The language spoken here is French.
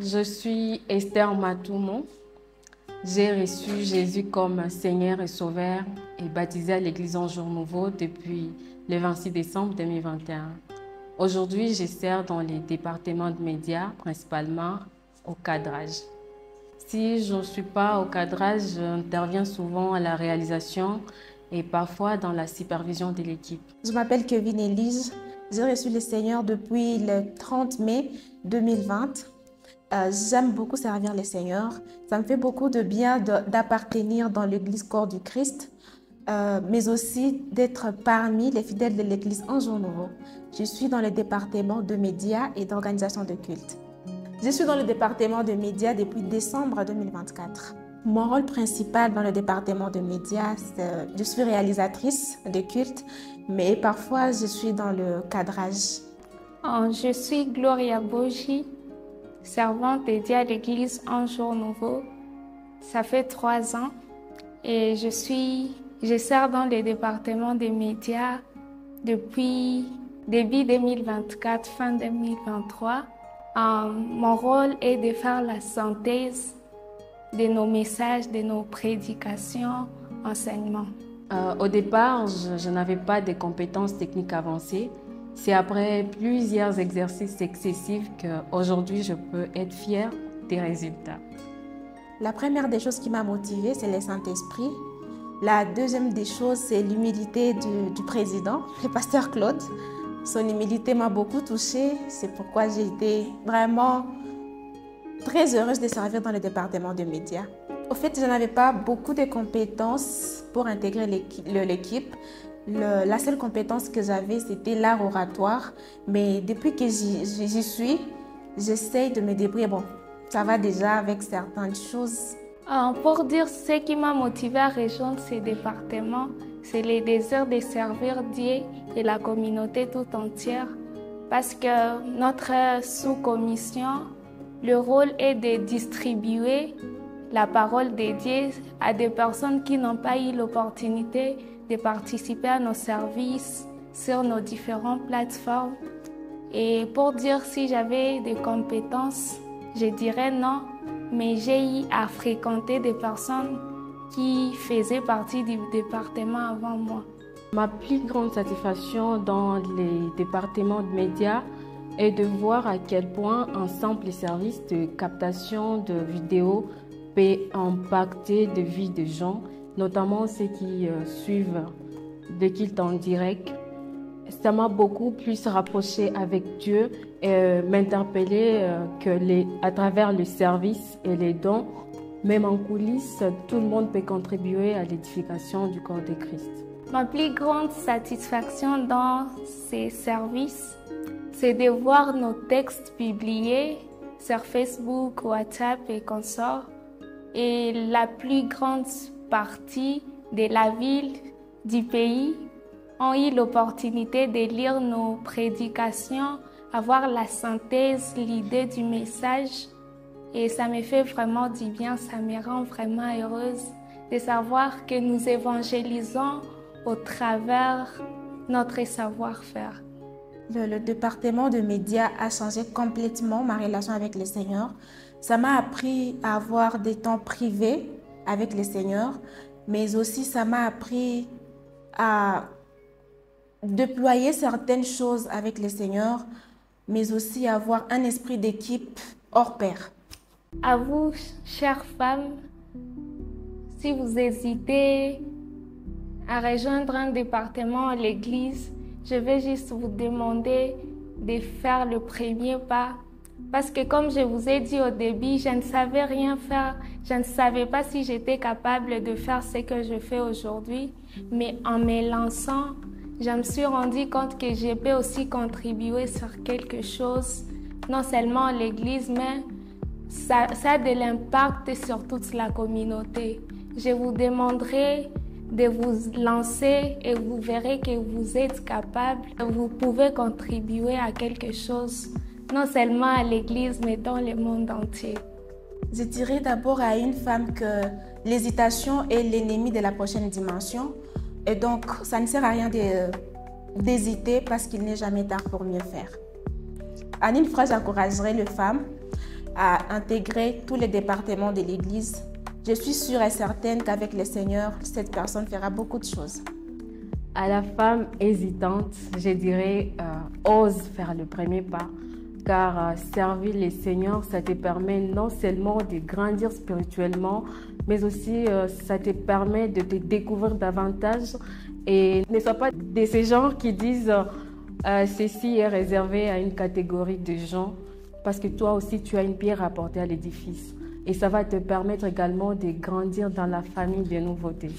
Je suis Esther Matoumou. J'ai reçu Jésus comme Seigneur et Sauveur et baptisé à l'Église en Jour Nouveau depuis le 26 décembre 2021. Aujourd'hui, je sers dans les départements de médias, principalement au cadrage. Si je ne suis pas au cadrage, j'interviens souvent à la réalisation et parfois dans la supervision de l'équipe. Je m'appelle Kevin Elise. J'ai reçu le Seigneur depuis le 30 mai 2020. J'aime beaucoup servir le Seigneur. Ça me fait beaucoup de bien d'appartenir dans l'Église Corps du Christ, mais aussi d'être parmi les fidèles de l'Église en Jour Nouveau. Je suis dans le département de médias et d'organisation de culte. Je suis dans le département de médias depuis décembre 2024. Mon rôle principal dans le département de médias, je suis réalisatrice de culte, mais parfois je suis dans le cadrage. Je suis Gloria Boji, servante dédiée à l'Église en Jour Nouveau. Ça fait 3 ans et je sers dans le département des médias depuis début 2024, fin 2023. Mon rôle est de faire la synthèse de nos messages, de nos prédications, enseignements. Au départ, je n'avais pas de compétences techniques avancées. C'est après plusieurs exercices excessifs qu'aujourd'hui, je peux être fière des résultats. La première des choses qui m'a motivée, c'est le Saint-Esprit. La deuxième des choses, c'est l'humilité du président, le pasteur Claude. Son humilité m'a beaucoup touchée. C'est pourquoi j'ai été vraiment très heureuse de servir dans le département de médias. Au fait, je n'avais pas beaucoup de compétences pour intégrer l'équipe. La seule compétence que j'avais, c'était l'art oratoire. Mais depuis que j'y suis, j'essaye de me débrouiller. Bon, ça va déjà avec certaines choses. Pour dire ce qui m'a motivée à rejoindre ce département, c'est le désir de servir Dieu et la communauté tout entière. Parce que notre sous-commission, le rôle est de distribuer la parole de Dieu à des personnes qui n'ont pas eu l'opportunité de participer à nos services sur nos différentes plateformes. Et pour dire si j'avais des compétences, je dirais non, mais j'ai eu à fréquenter des personnes qui faisaient partie du département avant moi. Ma plus grande satisfaction dans les départements de médias est de voir à quel point un simple service de captation de vidéos peut impacter de vie de gens, notamment ceux qui suivent le culte en direct. Ça m'a beaucoup plus rapproché avec Dieu et m'interpellé à travers le service et les dons, même en coulisses, tout le monde peut contribuer à l'édification du corps de Christ. Ma plus grande satisfaction dans ces services, c'est de voir nos textes publiés sur Facebook, WhatsApp et consorts. Et la plus grande partie de la ville, du pays, ont eu l'opportunité de lire nos prédications, avoir la synthèse, l'idée du message. Et ça me fait vraiment du bien, ça me rend vraiment heureuse de savoir que nous évangélisons au travers notre savoir-faire. Le département de médias a changé complètement ma relation avec le Seigneur. Ça m'a appris à avoir des temps privés avec le Seigneur, mais aussi ça m'a appris à déployer certaines choses avec le Seigneur, mais aussi à avoir un esprit d'équipe hors pair. À vous, chères femmes, si vous hésitez à rejoindre un département à l'église, je vais juste vous demander de faire le premier pas. Parce que comme je vous ai dit au début, je ne savais rien faire. Je ne savais pas si j'étais capable de faire ce que je fais aujourd'hui. Mais en me lançant, je me suis rendu compte que je peux aussi contribuer sur quelque chose, non seulement à l'église, mais ça a de l'impact sur toute la communauté. Je vous demanderai de vous lancer et vous verrez que vous êtes capable. Vous pouvez contribuer à quelque chose, non seulement à l'église, mais dans le monde entier. Je dirais d'abord à une femme que l'hésitation est l'ennemi de la prochaine dimension. Et donc, ça ne sert à rien d'hésiter parce qu'il n'est jamais tard pour mieux faire. En une phrase, j'encouragerais les femmes à intégrer tous les départements de l'Église. Je suis sûre et certaine qu'avec le Seigneur, cette personne fera beaucoup de choses. À la femme hésitante, je dirais, ose faire le premier pas. Car servir les Seigneurs, ça te permet non seulement de grandir spirituellement, mais aussi ça te permet de te découvrir davantage. Et ne sois pas de ces gens qui disent ceci est réservé à une catégorie de gens, parce que toi aussi tu as une pierre à apporter à l'édifice. Et ça va te permettre également de grandir dans la famille des nouveautés.